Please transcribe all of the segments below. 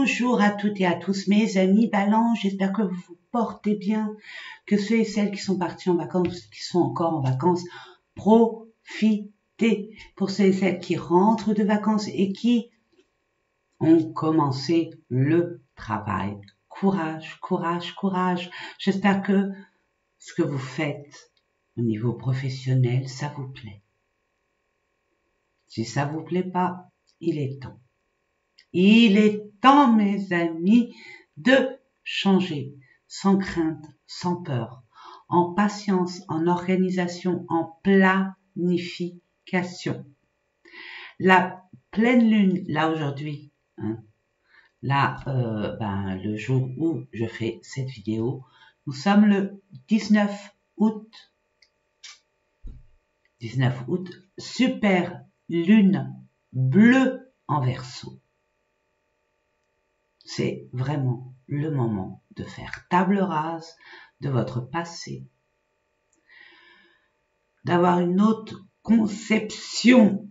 Bonjour à toutes et à tous mes amis Balance, j'espère que vous vous portez bien, que ceux et celles qui sont partis en vacances, qui sont encore en vacances, profitez. Pour ceux et celles qui rentrent de vacances et qui ont commencé le travail. Courage, courage, courage. J'espère que ce que vous faites au niveau professionnel, ça vous plaît. Si ça vous plaît pas, il est temps. Il est temps, mes amis, de changer, sans crainte, sans peur, en patience, en organisation, en planification. La pleine lune, là aujourd'hui, le jour où je fais cette vidéo, nous sommes le 19 août. 19 août, super lune bleue en Verseau. C'est vraiment le moment de faire table rase de votre passé, d'avoir une autre conception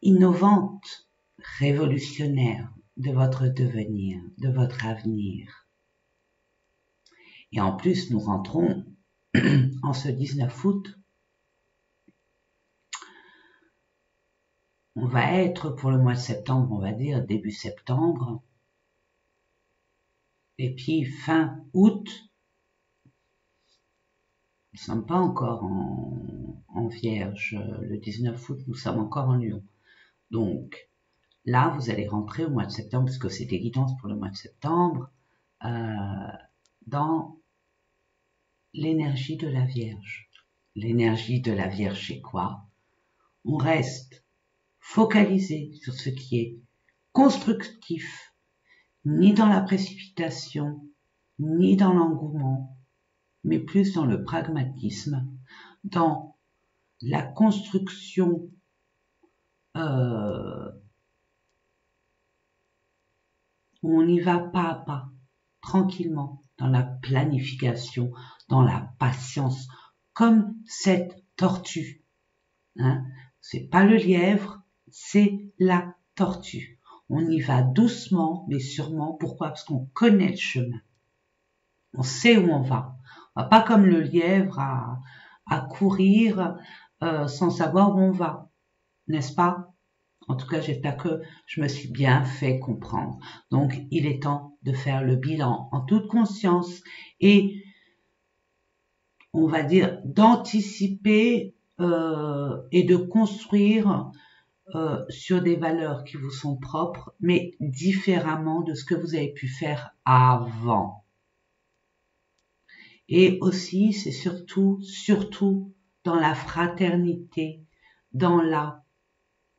innovante, révolutionnaire de votre devenir, de votre avenir. Et en plus, nous rentrons en ce 19 août. On va être pour le mois de septembre, on va dire début septembre. Et puis fin août, nous ne sommes pas encore en Vierge. Le 19 août, nous sommes encore en Lion. Donc là, vous allez rentrer au mois de septembre, puisque c'est des guidances pour le mois de septembre, dans l'énergie de la Vierge. L'énergie de la Vierge, c'est quoi? On reste focalisé sur ce qui est constructif, ni dans la précipitation, ni dans l'engouement, mais plus dans le pragmatisme, dans la construction où on y va pas à pas, tranquillement, dans la planification, dans la patience, comme cette tortue. C'est pas le lièvre, c'est la tortue. On y va doucement, mais sûrement. Pourquoi? Parce qu'on connaît le chemin. On sait où on va. On va pas comme le lièvre à courir sans savoir où on va. N'est-ce pas? En tout cas, j'espère que je me suis bien fait comprendre. Donc, il est temps de faire le bilan en toute conscience et, on va dire, d'anticiper et de construire sur des valeurs qui vous sont propres, mais différemment de ce que vous avez pu faire avant. Et aussi, c'est surtout dans la fraternité, dans la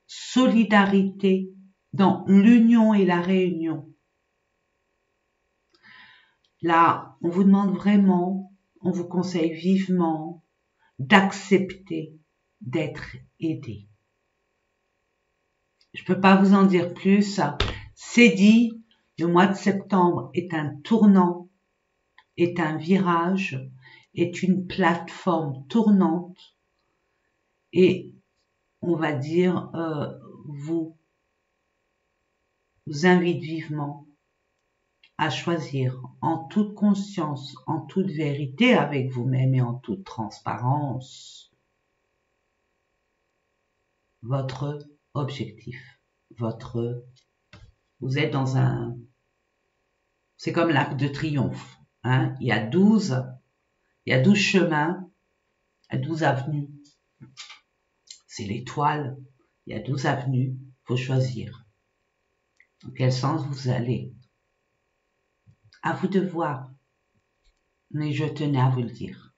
solidarité, dans l'union et la réunion. Là, on vous demande vraiment, on vous conseille vivement d'accepter d'être aidé. Je peux pas vous en dire plus. C'est dit, le mois de septembre est un tournant, est un virage, est une plateforme tournante et on va dire vous invite vivement à choisir en toute conscience, en toute vérité avec vous-même et en toute transparence votre objectif, vous êtes dans c'est comme l'arc de triomphe, il y a 12 chemins, il y a 12 avenues, c'est l'étoile, il y a 12 avenues, faut choisir dans quel sens vous allez. À vous de voir, mais je tenais à vous le dire.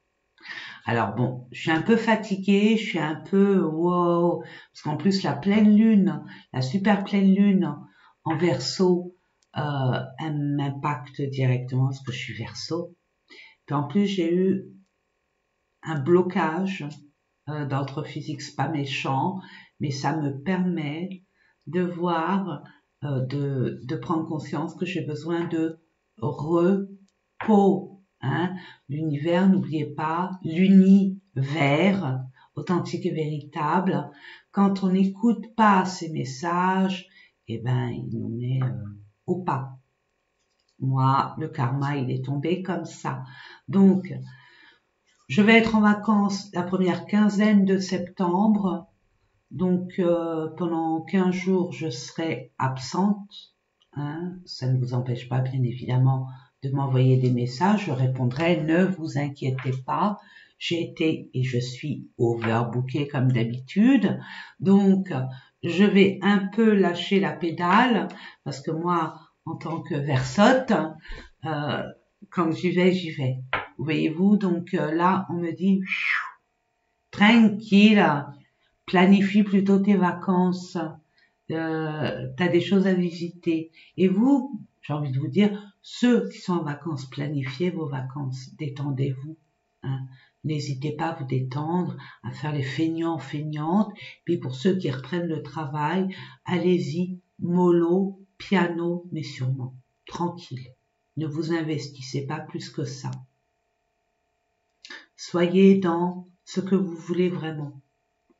Alors bon, je suis un peu fatiguée, je suis un peu wow, parce qu'en plus la pleine lune, la super pleine lune en Verseau, elle m'impacte directement parce que je suis Verseau. Puis en plus j'ai eu un blocage d'ordre physique, c'est pas méchant, mais ça me permet de voir, de prendre conscience que j'ai besoin de repos. L'univers, n'oubliez pas, l'univers authentique et véritable. Quand on n'écoute pas ces messages, il nous met au pas. Moi, le karma, il est tombé comme ça. Donc, je vais être en vacances la première quinzaine de septembre. Donc, pendant 15 jours, je serai absente. Hein. Ça ne vous empêche pas, bien évidemment, de m'envoyer des messages. Je répondrai, ne vous inquiétez pas. J'ai été et je suis overbookée comme d'habitude. Donc, je vais un peu lâcher la pédale parce que moi, en tant que versote, quand j'y vais, j'y vais. Voyez-vous, donc là, on me dit, tranquille, planifie plutôt tes vacances. T'as des choses à visiter. Et vous, j'ai envie de vous dire, ceux qui sont en vacances, planifiez vos vacances, détendez-vous. Hein. N'hésitez pas à vous détendre, à faire les feignants, feignantes. Puis pour ceux qui reprennent le travail, allez-y, mollo, piano, mais sûrement, tranquille. Ne vous investissez pas plus que ça. Soyez dans ce que vous voulez vraiment,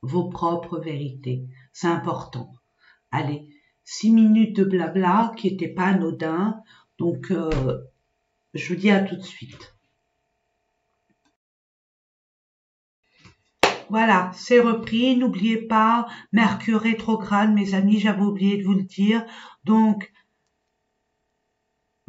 vos propres vérités. C'est important. Allez, 6 minutes de blabla qui n'était pas anodin. Donc, je vous dis à tout de suite. Voilà, c'est repris. N'oubliez pas, Mercure rétrograde, mes amis, j'avais oublié de vous le dire. Donc,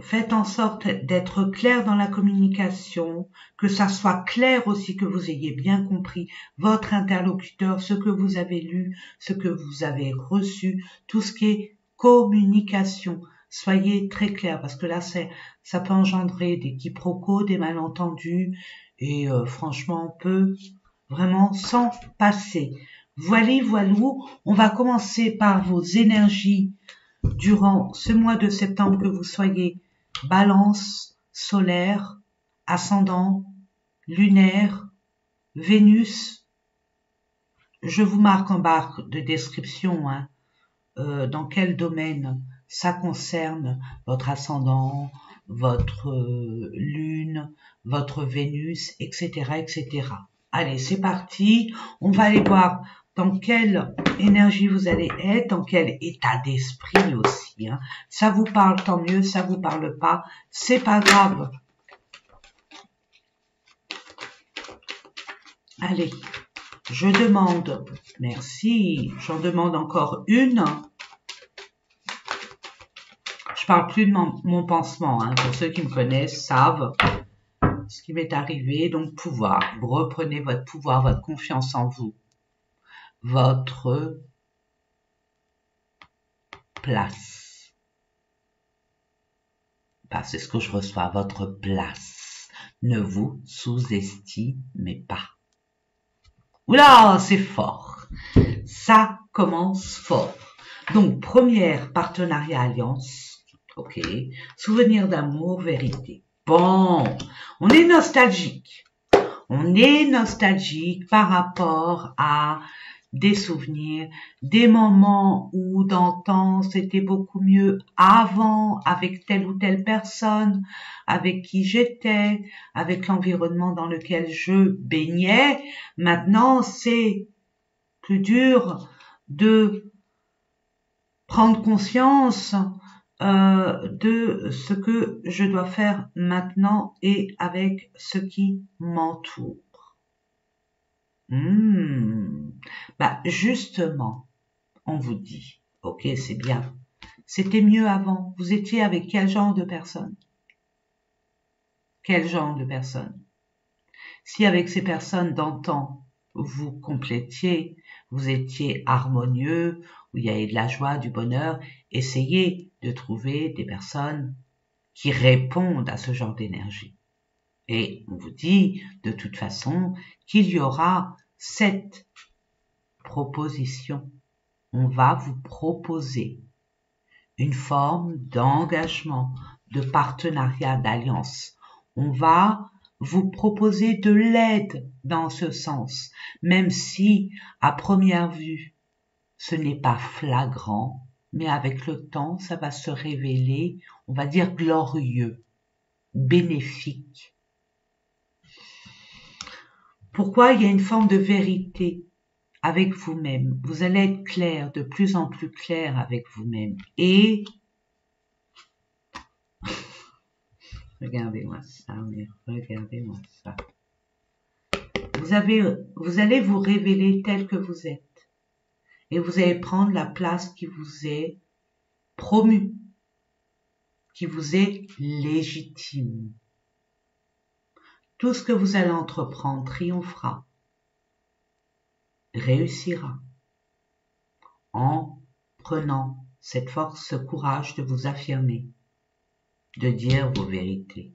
faites en sorte d'être clair dans la communication, que ça soit clair aussi, que vous ayez bien compris votre interlocuteur, ce que vous avez lu, ce que vous avez reçu, tout ce qui est communication. Soyez très clair parce que là, ça peut engendrer des quiproquos, des malentendus et franchement, on peut vraiment s'en passer. Voilou, on va commencer par vos énergies durant ce mois de septembre, que vous soyez Balance, solaire, ascendant, lunaire, Vénus. Je vous marque en barre de description hein, dans quel domaine ça concerne votre ascendant, votre lune, votre Vénus, etc., etc. Allez, c'est parti. On va aller voir dans quelle énergie vous allez être, dans quel état d'esprit aussi. Hein. Ça vous parle, tant mieux. Ça vous parle pas, c'est pas grave. Allez, je demande, merci, j'en demande encore une. Je parle plus de mon pansement, hein. Pour ceux qui me connaissent savent ce qui m'est arrivé. Donc pouvoir, vous reprenez votre pouvoir, votre confiance en vous, votre place. Bah, c'est ce que je reçois, votre place. Ne vous sous-estimez pas. Oula, c'est fort. Ça commence fort. Donc, première, partenariat, alliance. Ok. Souvenir d'amour, vérité. Bon, on est nostalgique. On est nostalgique par rapport à des souvenirs, des moments où d'antan c'était beaucoup mieux avant, avec telle ou telle personne, avec qui j'étais, avec l'environnement dans lequel je baignais. Maintenant, c'est plus dur de prendre conscience de ce que je dois faire maintenant et avec ce qui m'entoure. Bah justement, on vous dit, ok, c'est bien. C'était mieux avant. Vous étiez avec quel genre de personne? Quel genre de personne? Si avec ces personnes d'antan, vous complétiez, vous étiez harmonieux, où il y avait de la joie, du bonheur, essayez de trouver des personnes qui répondent à ce genre d'énergie. Et on vous dit de toute façon qu'il y aura cette proposition. On va vous proposer une forme d'engagement, de partenariat, d'alliance. On va vous proposer de l'aide dans ce sens, même si à première vue ce n'est pas flagrant, mais avec le temps ça va se révéler, on va dire glorieux, bénéfique. Pourquoi? Il y a une forme de vérité avec vous-même. Vous allez être clair, de plus en plus clair avec vous-même. Et Regardez-moi ça, mais regardez-moi ça. Vous allez vous révéler tel que vous êtes. Et vous allez prendre la place qui vous est promue, qui vous est légitime. Tout ce que vous allez entreprendre triomphera, réussira, en prenant cette force, ce courage de vous affirmer, de dire vos vérités.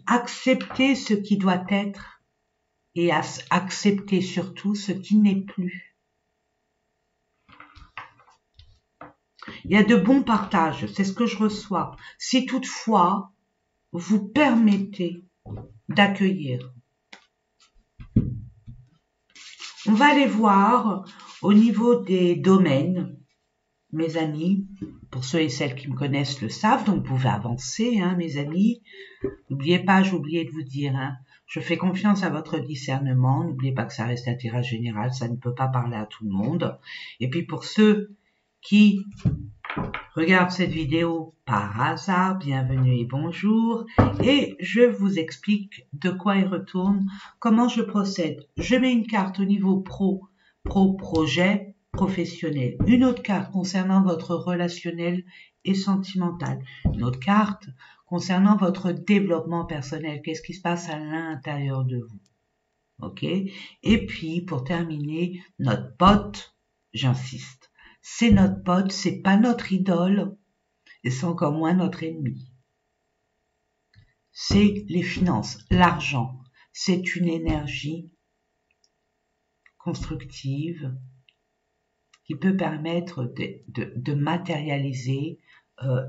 Acceptez ce qui doit être et acceptez surtout ce qui n'est plus. Il y a de bons partages, c'est ce que je reçois. Si toutefois, vous permettez d'accueillir. On va aller voir au niveau des domaines, mes amis, pour ceux et celles qui me connaissent le savent, donc vous pouvez avancer, hein, mes amis. N'oubliez pas, j'ai oublié de vous dire, hein, je fais confiance à votre discernement, n'oubliez pas que ça reste un tirage général, ça ne peut pas parler à tout le monde. Et puis pour ceux qui regardent cette vidéo par hasard, bienvenue et bonjour, et je vous explique de quoi il retourne, comment je procède. Je mets une carte au niveau projet, professionnel, une autre carte concernant votre relationnel et sentimental, une autre carte concernant votre développement personnel, qu'est-ce qui se passe à l'intérieur de vous, ok? Et puis, pour terminer, notre pote, j'insiste, c'est notre pote, c'est pas notre idole, et c'est encore moins notre ennemi. C'est les finances, l'argent, c'est une énergie constructive qui peut permettre de matérialiser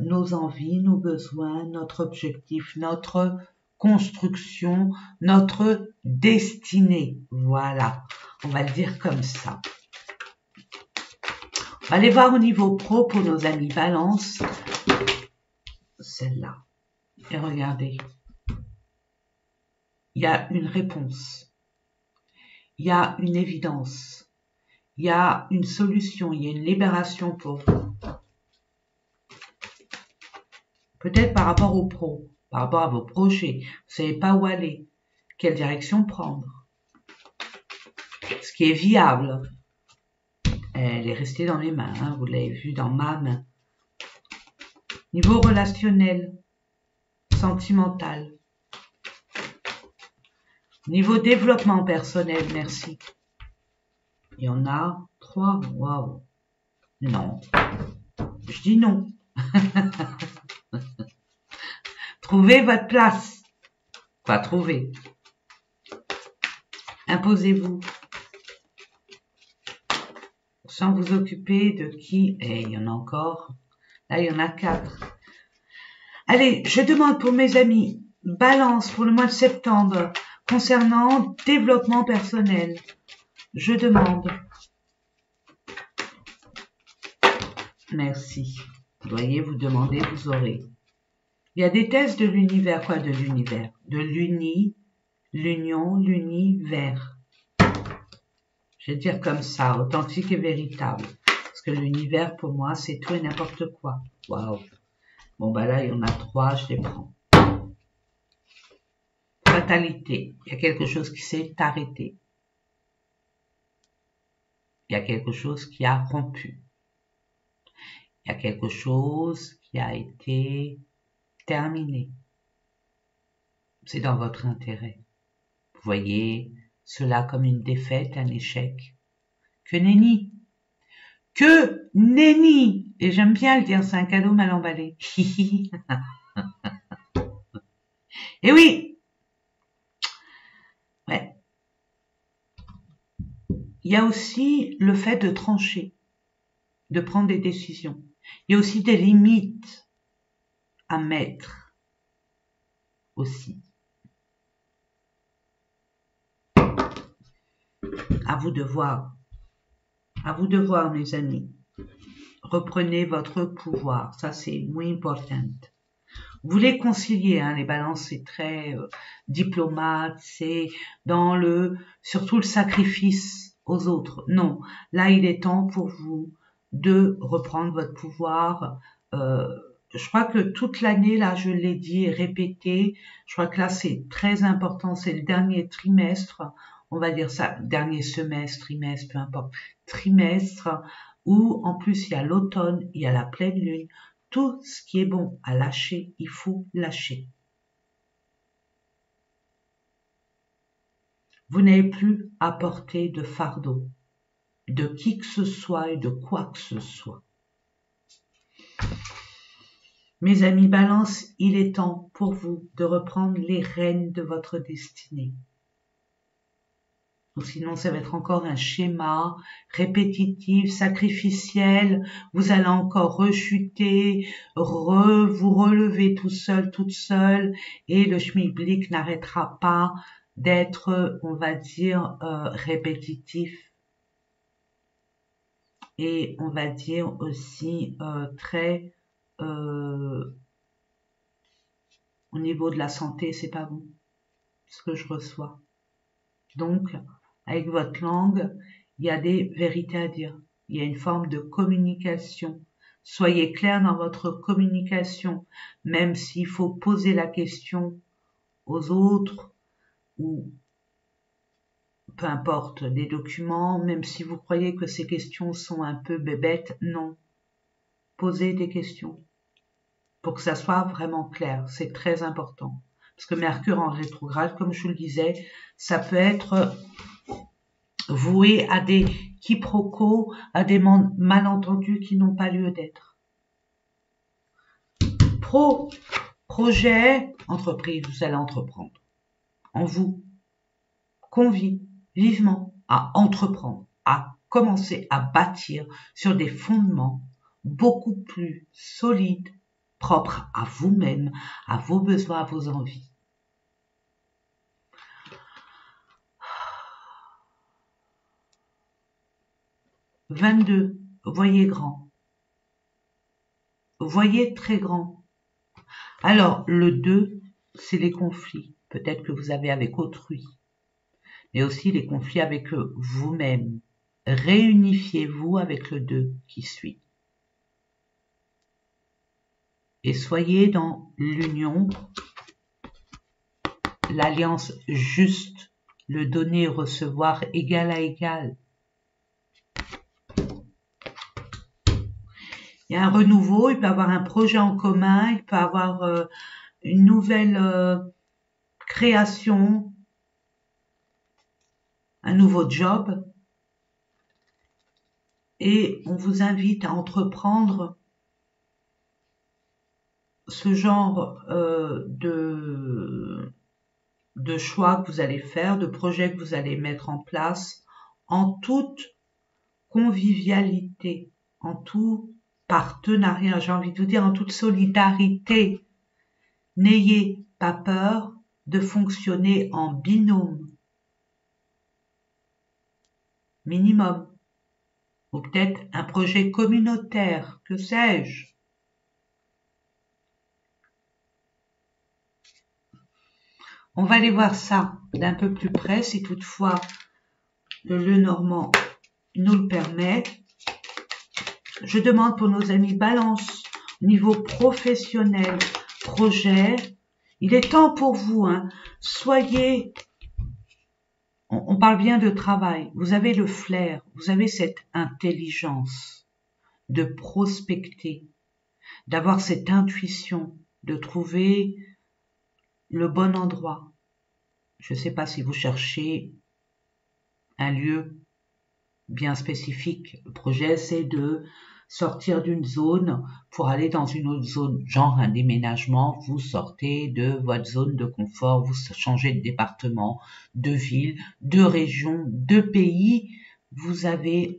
nos envies, nos besoins, notre objectif, notre construction, notre destinée. Voilà, on va le dire comme ça. On va aller voir au niveau pro pour nos amis Balance, celle-là. Et regardez, il y a une réponse, il y a une évidence. Il y a une solution, il y a une libération pour vous. Peut-être par rapport aux pros, par rapport à vos projets. Vous ne savez pas où aller, quelle direction prendre. Ce qui est viable, elle est restée dans les mains, hein, vous l'avez vu dans ma main. Niveau relationnel, sentimental. Niveau développement personnel, merci. Il y en a 3. Waouh. Non. Je dis non. Trouvez votre place. Quoi trouver? Imposez-vous. Sans vous occuper de qui? Et il y en a encore. Là, il y en a 4. Allez, je demande pour mes amis Balance pour le mois de septembre concernant développement personnel. Je demande. Merci. Vous voyez, vous demandez, vous aurez. Il y a des tests de l'univers. Quoi de l'univers? De l'union, l'univers. Je vais dire comme ça, authentique et véritable. Parce que l'univers, pour moi, c'est tout et n'importe quoi. Waouh. Bon, bah là, il y en a 3, je les prends. Fatalité. Il y a quelque chose qui s'est arrêté. Il y a quelque chose qui a rompu. Il y a quelque chose qui a été terminé. C'est dans votre intérêt. Vous voyez cela comme une défaite, un échec. Que nenni. Que nenni. Et j'aime bien le dire, c'est un cadeau mal emballé. Et oui. Ouais. Il y a aussi le fait de trancher, de prendre des décisions. Il y a aussi des limites à mettre aussi. À vous de voir. À vous de voir, mes amis. Reprenez votre pouvoir. Ça, c'est muy important. Vous voulez concilier, hein, les balances, c'est très diplomate, c'est dans surtout le sacrifice aux autres. Non, là, il est temps pour vous de reprendre votre pouvoir, je crois que toute l'année, là, je l'ai dit et répété, je crois que là, c'est très important, c'est le dernier trimestre, on va dire ça, dernier semestre, trimestre, peu importe, trimestre, où en plus il y a l'automne, il y a la pleine lune, tout ce qui est bon à lâcher, il faut lâcher. Vous n'avez plus à porter de fardeau, de qui que ce soit et de quoi que ce soit. Mes amis Balance, il est temps pour vous de reprendre les rênes de votre destinée. Ou sinon, ça va être encore un schéma répétitif, sacrificiel. Vous allez encore rechuter, vous relever tout seul, toute seule, et le schmilblick n'arrêtera pas d'être, on va dire, répétitif. Et on va dire aussi très au niveau de la santé, c'est pas bon ce que je reçois. Donc, avec votre langue, il y a des vérités à dire. Il y a une forme de communication. Soyez clair dans votre communication, même s'il faut poser la question aux autres ou peu importe, des documents, même si vous croyez que ces questions sont un peu bébêtes, non. Posez des questions pour que ça soit vraiment clair. C'est très important. Parce que Mercure en rétrograde, comme je vous le disais, ça peut être voué à des quiproquos, à des malentendus qui n'ont pas lieu d'être. Projet, entreprise, vous allez entreprendre. En vous, convie vivement à entreprendre, à commencer à bâtir sur des fondements beaucoup plus solides, propres à vous-même, à vos besoins, à vos envies. « 22. Voyez grand. Voyez très grand. » Alors, le 2, c'est les conflits. Peut-être que vous avez avec autrui. Mais aussi les conflits avec vous-même. Réunifiez-vous avec le 2 qui suit. Et soyez dans l'union, l'alliance juste, le donner et recevoir égal à égal. Il y a un renouveau, il peut y avoir un projet en commun, il peut y avoir une nouvelle création, un nouveau job. Et on vous invite à entreprendre ce genre de choix que vous allez faire, de projets que vous allez mettre en place en toute convivialité, en tout partenariat, j'ai envie de vous dire en toute solidarité. N'ayez pas peur de fonctionner en binôme, minimum, ou peut-être un projet communautaire, que sais-je. On va aller voir ça d'un peu plus près, si toutefois le Lenormand nous le permet. Je demande pour nos amis Balance, au niveau professionnel, projet, il est temps pour vous, hein, soyez, on parle bien de travail, vous avez le flair, vous avez cette intelligence de prospecter, d'avoir cette intuition, de trouver le bon endroit. Je ne sais pas si vous cherchez un lieu bien spécifique. Le projet, c'est de sortir d'une zone pour aller dans une autre zone, genre un déménagement, vous sortez de votre zone de confort, vous changez de département, de ville, de région, de pays,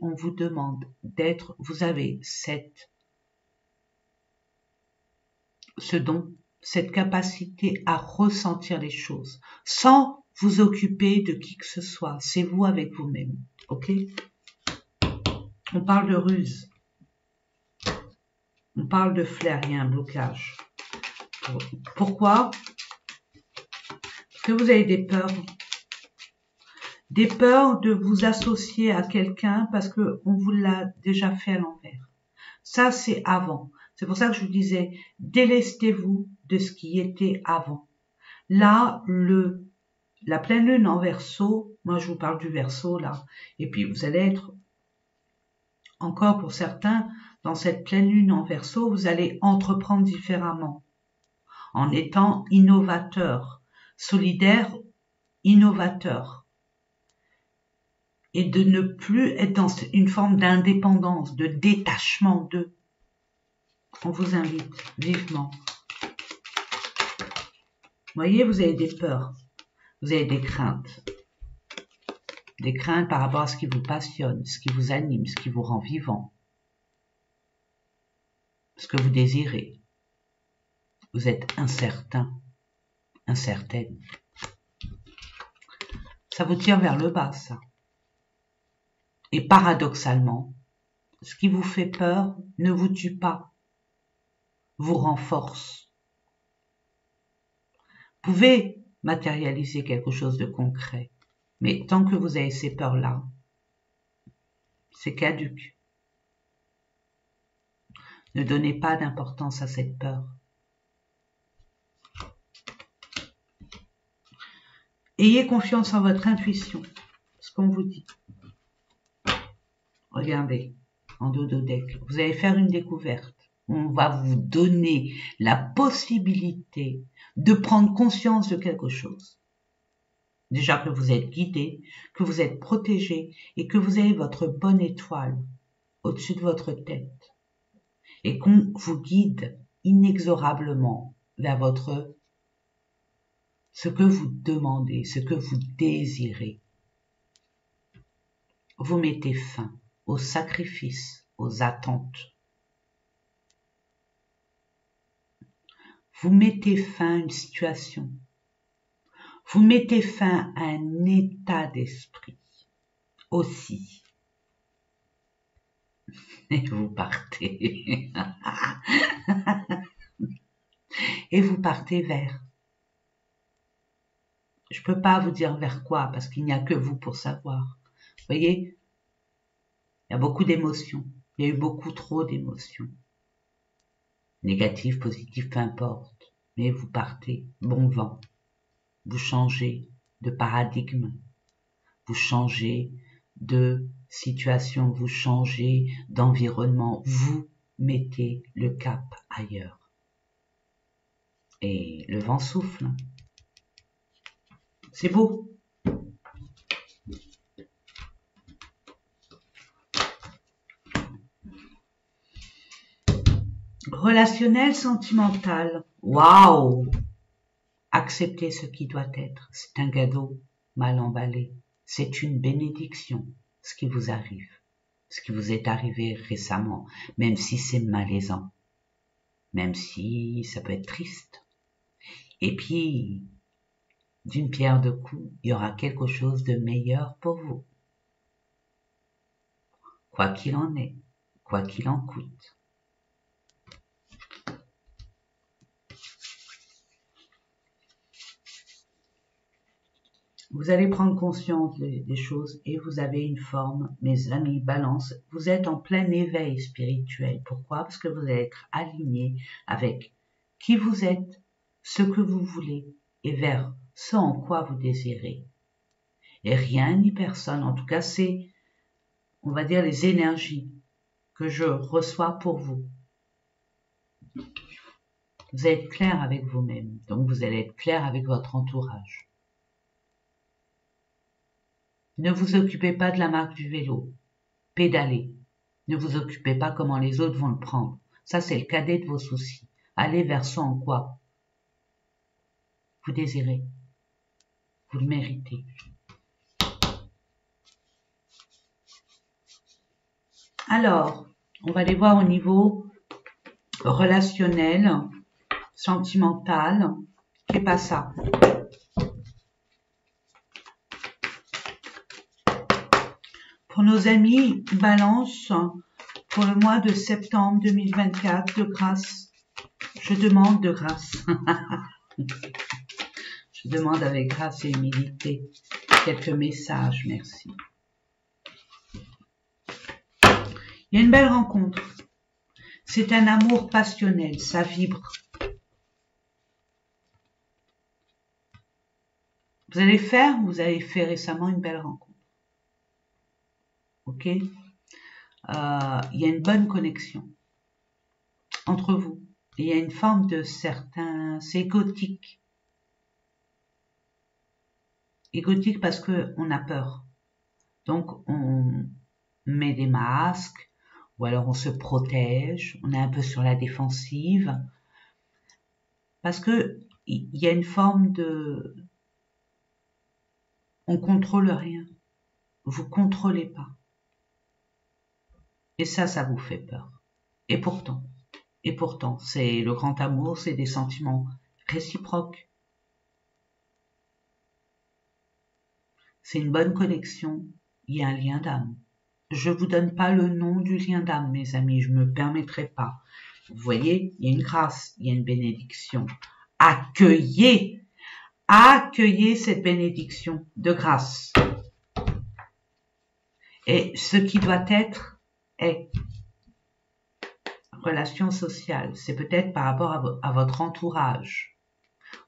on vous demande d'être, vous avez ce don, cette capacité à ressentir les choses, sans vous occuper de qui que ce soit, c'est vous avec vous-même, ok? On parle de ruse. On parle de flair, il y a un blocage. Pourquoi? Parce que vous avez des peurs. Des peurs de vous associer à quelqu'un parce qu'on vous l'a déjà fait à l'envers. Ça, c'est avant. C'est pour ça que je vous disais, délestez-vous de ce qui était avant. Là, la pleine lune en Verseau, moi je vous parle du Verseau là, et puis vous allez être, encore pour certains, dans cette pleine lune en Verseau, vous allez entreprendre différemment, en étant innovateur, solidaire, innovateur, et de ne plus être dans une forme d'indépendance, de détachement d'eux. On vous invite vivement. Vous voyez, vous avez des peurs, vous avez des craintes par rapport à ce qui vous passionne, ce qui vous anime, ce qui vous rend vivant, ce que vous désirez. Vous êtes incertain, incertaine. Ça vous tire vers le bas, ça. Et paradoxalement, ce qui vous fait peur ne vous tue pas, vous renforce. Vous pouvez matérialiser quelque chose de concret, mais tant que vous avez ces peurs-là, c'est caduc. Ne donnez pas d'importance à cette peur. Ayez confiance en votre intuition, ce qu'on vous dit. Regardez, en dododeck, vous allez faire une découverte. On va vous donner la possibilité de prendre conscience de quelque chose. Déjà que vous êtes guidé, que vous êtes protégé et que vous avez votre bonne étoile au-dessus de votre tête. Et qu'on vous guide inexorablement vers ce que vous demandez, ce que vous désirez. Vous mettez fin aux sacrifices, aux attentes. Vous mettez fin à une situation. Vous mettez fin à un état d'esprit aussi. Et vous partez. Et vous partez vers. Je peux pas vous dire vers quoi, parce qu'il n'y a que vous pour savoir. Vous voyez, il y a beaucoup d'émotions. Il y a eu beaucoup trop d'émotions. Négatives, positives, peu importe. Mais vous partez, bon vent. Vous changez de paradigme. Vous changez de situation. Vous changez d'environnement. Vous mettez le cap ailleurs. Et le vent souffle. C'est beau. Relationnel, sentimental. Waouh! Acceptez ce qui doit être. C'est un cadeau mal emballé. C'est une bénédiction, ce qui vous arrive. Ce qui vous est arrivé récemment, même si c'est malaisant. Même si ça peut être triste. Et puis, d'une pierre deux coups, il y aura quelque chose de meilleur pour vous. Quoi qu'il en est, quoi qu'il en coûte. Vous allez prendre conscience des choses et vous avez une forme, mes amis, balance. Vous êtes en plein éveil spirituel. Pourquoi? Parce que vous allez être aligné avec qui vous êtes, ce que vous voulez et vers ce en quoi vous désirez. Et rien ni personne, en tout cas c'est, on va dire, les énergies que je reçois pour vous. Vous allez être clair avec vous-même, donc vous allez être clair avec votre entourage. Ne vous occupez pas de la marque du vélo. Pédalez. Ne vous occupez pas comment les autres vont le prendre. Ça, c'est le cadet de vos soucis. Allez vers ce en quoi vous désirez. Vous le méritez. Alors, on va aller voir au niveau relationnel, sentimental. C'est pas ça. Pour nos amis Balance, pour le mois de septembre 2024, de grâce, je demande de grâce. Je demande avec grâce et humilité quelques messages, merci. Il y a une belle rencontre. C'est un amour passionnel, ça vibre. Vous avez fait récemment une belle rencontre. Ok? Il y a une bonne connexion entre vous. Et il y a une forme de certains... C'est égotique. Égotique parce qu'on a peur. Donc, on met des masques, ou alors on se protège, on est un peu sur la défensive. Parce que il y a une forme de... On contrôle rien. Vous contrôlez pas. Et ça vous fait peur. Et pourtant, c'est le grand amour, c'est des sentiments réciproques. C'est une bonne connexion, il y a un lien d'âme. Je vous donne pas le nom du lien d'âme, mes amis, je me permettrai pas. Vous voyez, il y a une grâce, il y a une bénédiction. Accueillez cette bénédiction de grâce. Et ce qui doit être est relation sociale. C'est peut-être par rapport à votre entourage,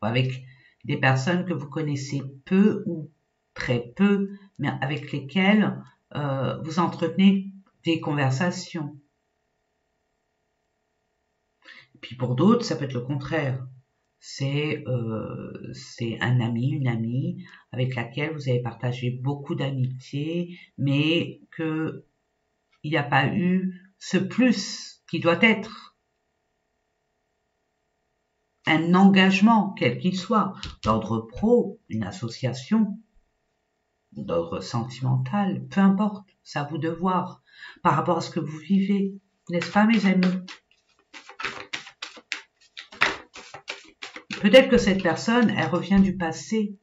ou avec des personnes que vous connaissez peu ou très peu, mais avec lesquelles vous entretenez des conversations. Et puis pour d'autres, ça peut être le contraire. C'est un ami, une amie avec laquelle vous avez partagé beaucoup d'amitié, mais que il n'y a pas eu ce plus qui doit être un engagement, quel qu'il soit, d'ordre pro, une association, d'ordre sentimental, peu importe, c'est à vous de voir par rapport à ce que vous vivez, n'est-ce pas mes amis? Peut-être que cette personne, elle revient du passé.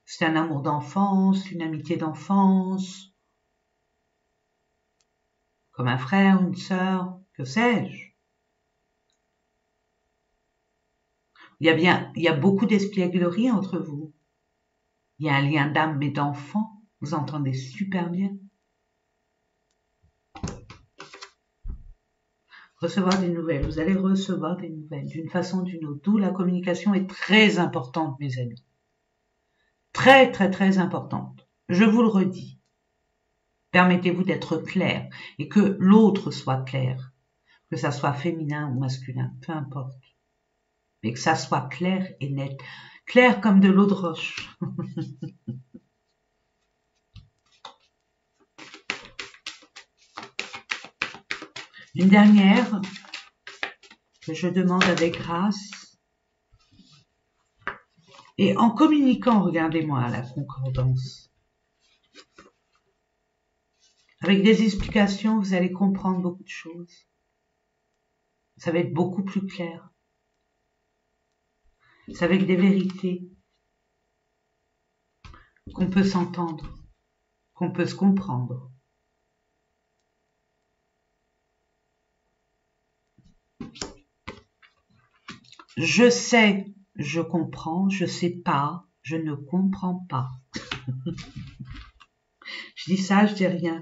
C'est un amour d'enfance, une amitié d'enfance, comme un frère, une sœur, que sais-je. Il y a beaucoup d'espièglerie entre vous. Il y a un lien d'âme mais d'enfant. Vous entendez super bien. Recevoir des nouvelles. Vous allez recevoir des nouvelles d'une façon ou d'une autre. D'où la communication est très importante, mes amis. Très, très, très importante. Je vous le redis. Permettez-vous d'être clair et que l'autre soit clair. Que ça soit féminin ou masculin, peu importe. Mais que ça soit clair et net. Clair comme de l'eau de roche. Une dernière que je demande avec grâce. Et en communiquant, regardez-moi la concordance. Avec des explications, vous allez comprendre beaucoup de choses. Ça va être beaucoup plus clair. C'est avec des vérités qu'on peut s'entendre, qu'on peut se comprendre. Je sais, je comprends, je sais pas, je ne comprends pas. Je dis ça, je dis rien.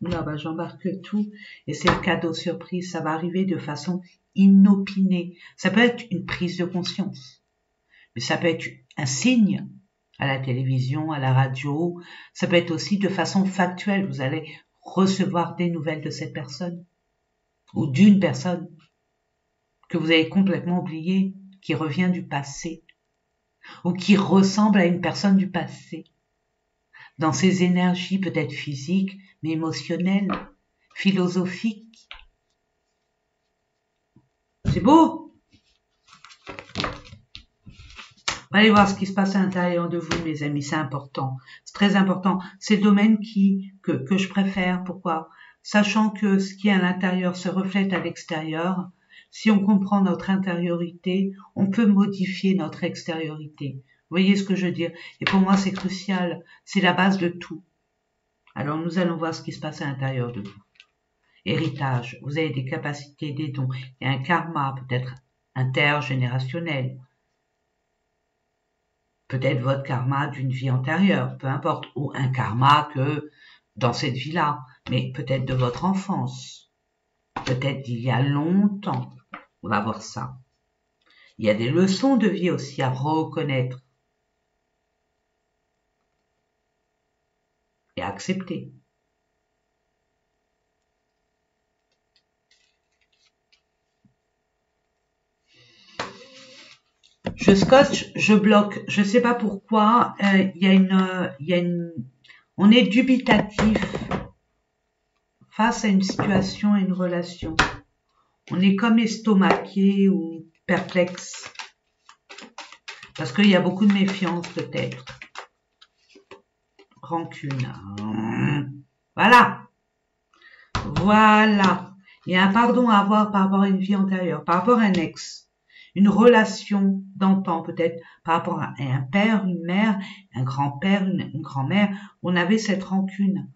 Là, bah, j'embarque tout et c'est le cadeau surprise. Ça va arriver de façon inopinée. Ça peut être une prise de conscience, mais ça peut être un signe à la télévision, à la radio. Ça peut être aussi de façon factuelle. Vous allez recevoir des nouvelles de cette personne ou d'une personne que vous avez complètement oubliée, qui revient du passé ou qui ressemble à une personne du passé. Dans ses énergies peut-être physiques, mais émotionnelles, philosophiques. C'est beau! Allez voir ce qui se passe à l'intérieur de vous, mes amis, c'est important. C'est très important. C'est le domaine que je préfère. Pourquoi? Sachant que ce qui est à l'intérieur se reflète à l'extérieur, si on comprend notre intériorité, on peut modifier notre extériorité. Vous voyez ce que je veux dire? Et pour moi, c'est crucial. C'est la base de tout. Alors, nous allons voir ce qui se passe à l'intérieur de vous. Héritage. Vous avez des capacités, des dons. Il y a un karma, peut-être intergénérationnel. Peut-être votre karma d'une vie antérieure, peu importe. Ou un karma que dans cette vie-là. mais peut-être de votre enfance, peut-être d'il y a longtemps. On va voir ça. Il y a des leçons de vie aussi à reconnaître et à accepter. Je scotche, je bloque. Je sais pas pourquoi. On est dubitatif face à une situation et une relation. On est comme estomaqué ou perplexe. Parce qu'il y a beaucoup de méfiance peut-être. Rancune. Voilà. Voilà. Il y a un pardon à avoir par rapport à une vie antérieure, par rapport à un ex. Une relation d'antan peut-être, par rapport à un père, une mère, un grand-père, une grand-mère. On avait cette rancune.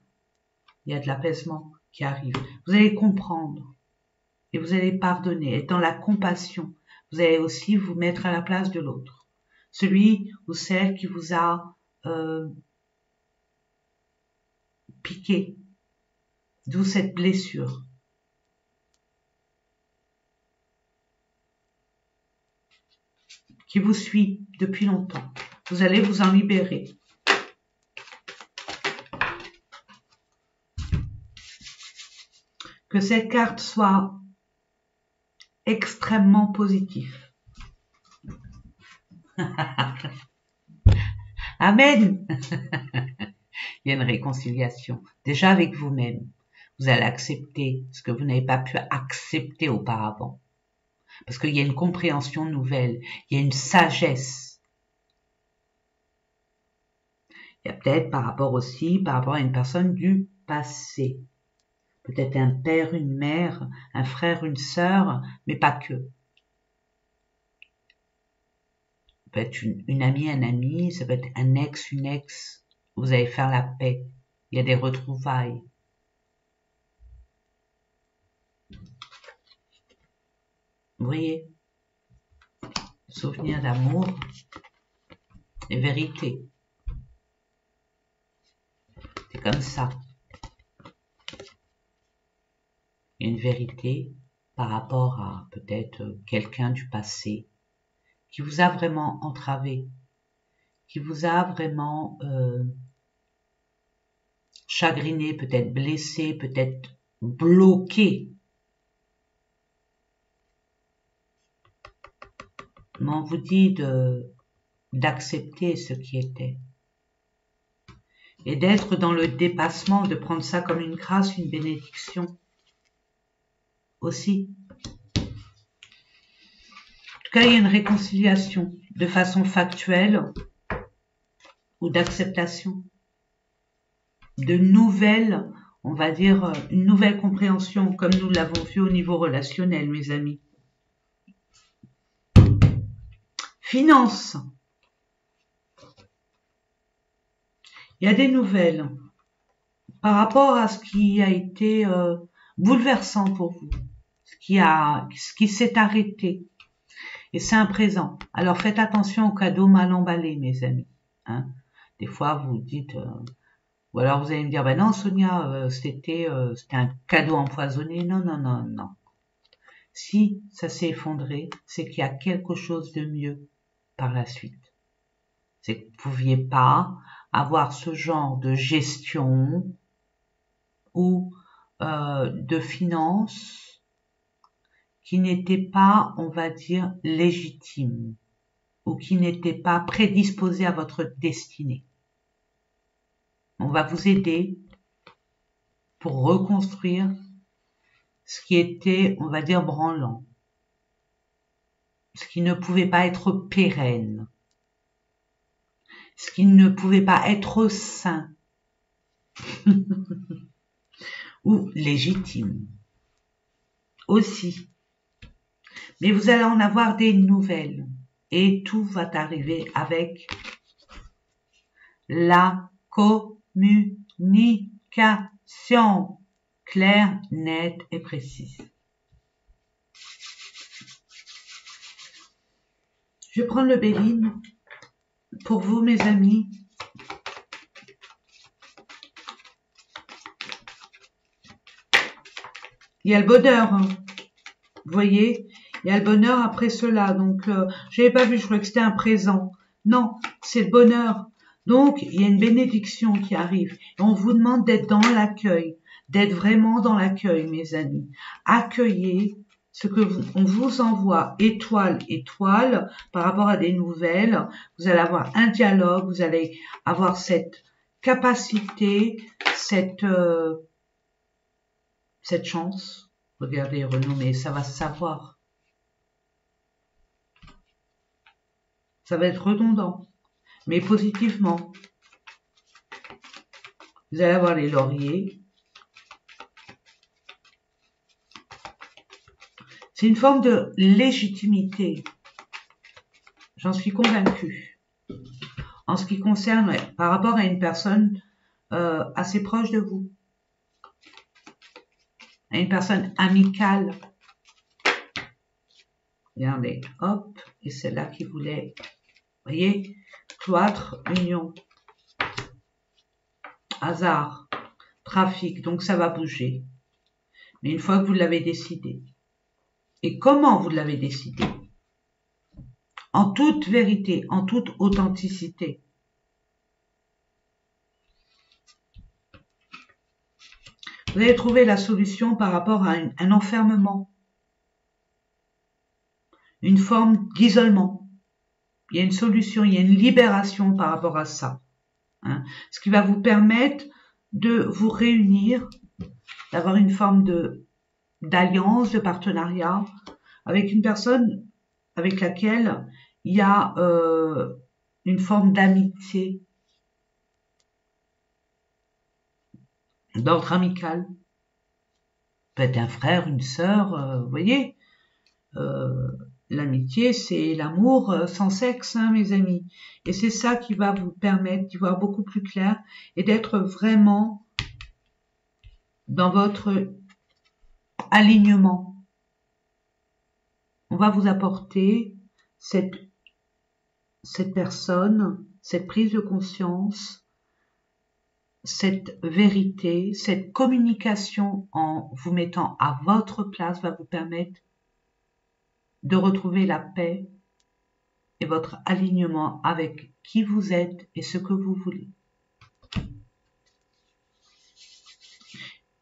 Il y a de l'apaisement qui arrive. Vous allez comprendre. Et vous allez pardonner, être dans la compassion. Vous allez aussi vous mettre à la place de l'autre. Celui ou celle qui vous a piqué. D'où cette blessure. Qui vous suit depuis longtemps. Vous allez vous en libérer. Que cette carte soit extrêmement positive. Amen. Il y a une réconciliation. Déjà avec vous-même. Vous allez accepter ce que vous n'avez pas pu accepter auparavant. Parce qu'il y a une compréhension nouvelle. Il y a une sagesse. Il y a peut-être par rapport à une personne du passé. Peut-être un père, une mère, un frère, une sœur, mais pas que. Ça peut être une amie, un ami, ça peut être un ex, une ex. Vous allez faire la paix. Il y a des retrouvailles. Vous voyez? Souvenir d'amour et vérité. C'est comme ça. Une vérité par rapport à peut-être quelqu'un du passé qui vous a vraiment entravé, qui vous a vraiment chagriné, peut-être blessé, peut-être bloqué. Mais on vous dit d'accepter ce qui était. Et d'être dans le dépassement, de prendre ça comme une grâce, une bénédiction. Aussi. En tout cas, il y a une réconciliation de façon factuelle ou d'acceptation. De nouvelles, on va dire, une nouvelle compréhension, comme nous l'avons vu au niveau relationnel, mes amis. Finances. Il y a des nouvelles par rapport à ce qui a été bouleversant pour vous, ce qui s'est arrêté. Et c'est un présent. Alors faites attention aux cadeaux mal emballés, mes amis. Hein. Des fois, vous dites, ou alors vous allez me dire, ben non, Sonia, c'était un cadeau empoisonné. Non, non, non, non. Si ça s'est effondré, c'est qu'il y a quelque chose de mieux par la suite. C'est que vous ne pouviez pas avoir ce genre de gestion ou de finances qui n'était pas, on va dire, légitime ou qui n'était pas prédisposé à votre destinée. On va vous aider pour reconstruire ce qui était, on va dire, branlant, ce qui ne pouvait pas être pérenne, ce qui ne pouvait pas être sain ou légitime aussi. Mais vous allez en avoir des nouvelles et tout va arriver avec la communication claire, nette et précise. Je vais prendre le Béline pour vous, mes amis. il y a le bonheur. Hein. Vous voyez, il y a le bonheur après cela. Donc, je n'avais pas vu, je croyais que c'était un présent. Non, c'est le bonheur. Donc, il y a une bénédiction qui arrive. Et on vous demande d'être dans l'accueil, d'être vraiment dans l'accueil, mes amis. Accueillez ce que on vous envoie, étoile, étoile, par rapport à des nouvelles. Vous allez avoir un dialogue, vous allez avoir cette capacité, cette chance. Regardez, renommé, ça va se savoir. Ça va être redondant, mais positivement. Vous allez avoir les lauriers. C'est une forme de légitimité. J'en suis convaincue. En ce qui concerne, par rapport à une personne assez proche de vous. À une personne amicale. Regardez, hop, et c'est là qui voulait, voyez, cloître, union, hasard, trafic, donc ça va bouger. Mais une fois que vous l'avez décidé, et comment vous l'avez décidé, en toute vérité, en toute authenticité, vous allez trouver la solution par rapport à un enfermement, une forme d'isolement. Il y a une solution, il y a une libération par rapport à ça. Hein, ce qui va vous permettre de vous réunir, d'avoir une forme d'alliance, de partenariat avec une personne avec laquelle il y a une forme d'amitié, d'ordre amical. Peut-être un frère, une sœur, vous voyez. L'amitié, c'est l'amour sans sexe, hein, mes amis. Et c'est ça qui va vous permettre d'y voir beaucoup plus clair et d'être vraiment dans votre alignement. On va vous apporter cette personne, cette prise de conscience, cette vérité, cette communication en vous mettant à votre place va vous permettre de retrouver la paix et votre alignement avec qui vous êtes et ce que vous voulez.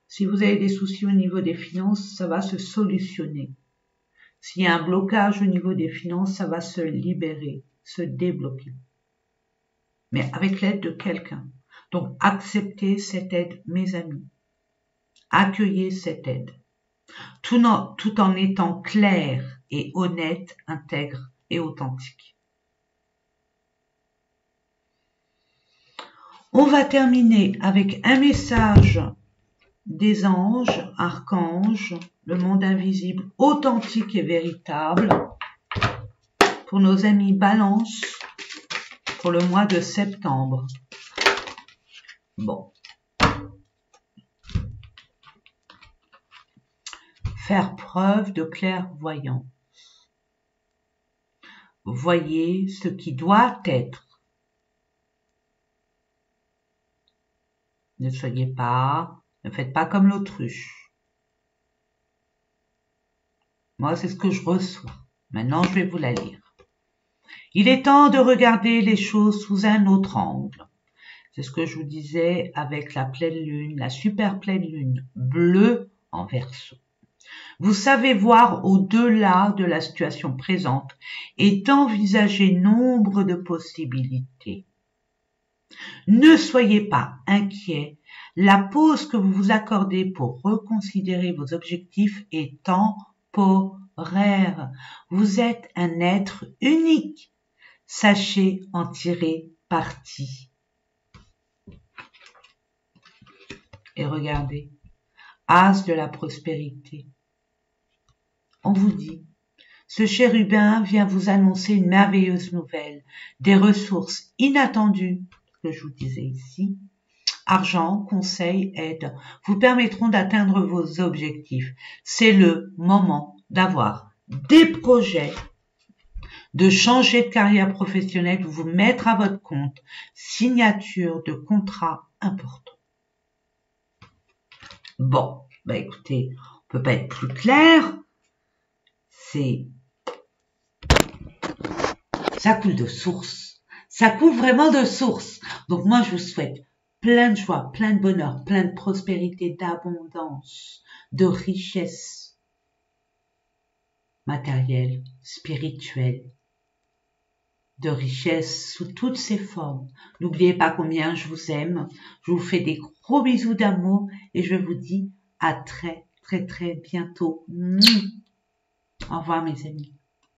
Si vous avez des soucis au niveau des finances, ça va se solutionner. S'il y a un blocage au niveau des finances, ça va se libérer, se débloquer. Mais avec l'aide de quelqu'un. Donc, acceptez cette aide, mes amis. Accueillez cette aide. Tout en étant clair et honnête, intègre et authentique. On va terminer avec un message des anges, archanges, le monde invisible, authentique et véritable, pour nos amis Balance, pour le mois de septembre. Bon. Faire preuve de clairvoyance. Voyez ce qui doit être. Ne faites pas comme l'autruche. Moi, c'est ce que je reçois. Maintenant, je vais vous la lire. Il est temps de regarder les choses sous un autre angle. C'est ce que je vous disais avec la pleine lune, la super pleine lune bleue en Verseau. Vous savez voir au-delà de la situation présente et d'envisager nombre de possibilités. Ne soyez pas inquiets, la pause que vous vous accordez pour reconsidérer vos objectifs est temporaire. Vous êtes un être unique. Sachez en tirer parti. Et regardez, As de la prospérité. On vous dit, ce chérubin vient vous annoncer une merveilleuse nouvelle, des ressources inattendues, que je vous disais ici, argent, conseil, aide, vous permettront d'atteindre vos objectifs. C'est le moment d'avoir des projets, de changer de carrière professionnelle, de vous mettre à votre compte, signature de contrats importants. Bon, bah écoutez, peut pas être plus clair. Ça coule de source. Ça coule vraiment de source. Donc moi, je vous souhaite plein de joie, plein de bonheur, plein de prospérité, d'abondance, de richesse matérielle, spirituelle, de richesse sous toutes ses formes. N'oubliez pas combien je vous aime. Je vous fais des gros bisous d'amour et je vous dis à très, très, très bientôt. Au revoir mes amis.